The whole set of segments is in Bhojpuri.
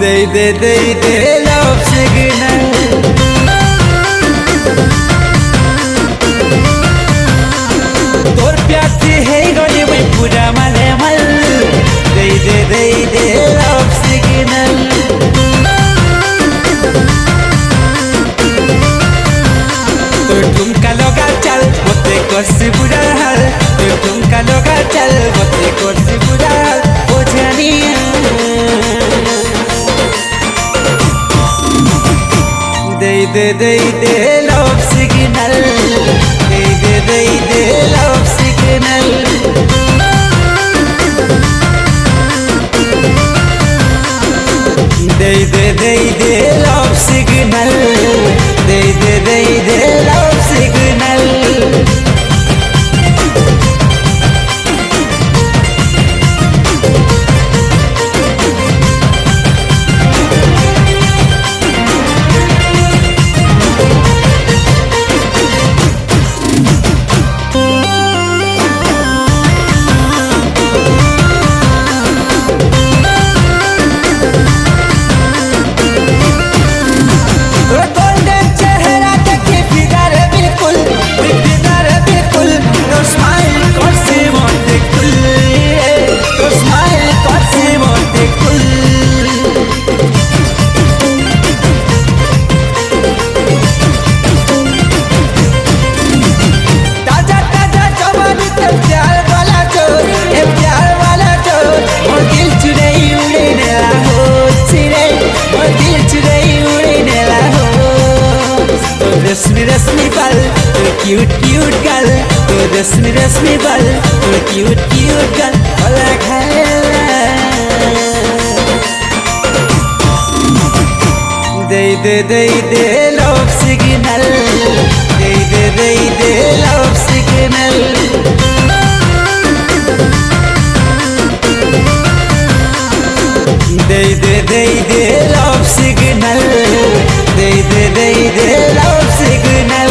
दे love signal तोर प्यार से है गले में पूरा मले मल दे love signal तो ठुमका लगा चल मोते कोसी बुरा हाल तो ठुमका लगा चल मोते कोसी बुरा हाल ओ जानिया दे love signal दे love signal दे love signal दे love signal रश्मि बाल तो क्यूट गर्ल तो रश्मि बाल तो क्यूट गर्ल भला खाएला दे love signal दे love signal दे love signal दे love signal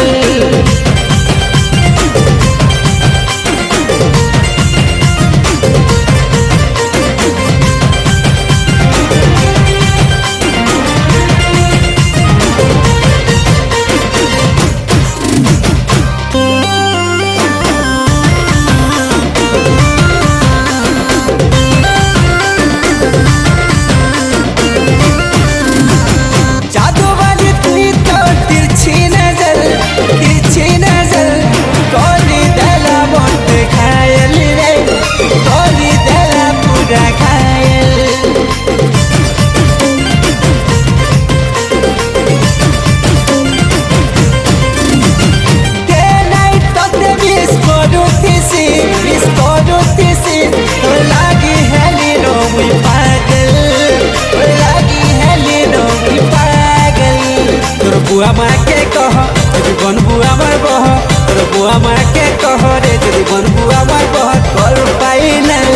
बुआ माँ के कह यदि बन बुआ मार बह तोर बुआ माँ के कह रे यदि बन बुआ मार बह कर फाइनल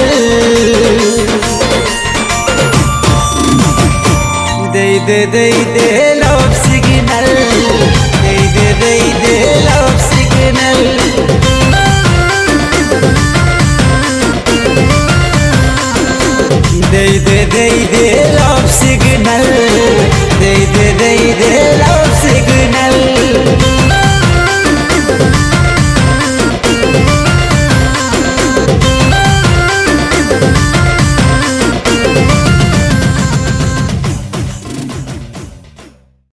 दे love signal दे love signal दे love signal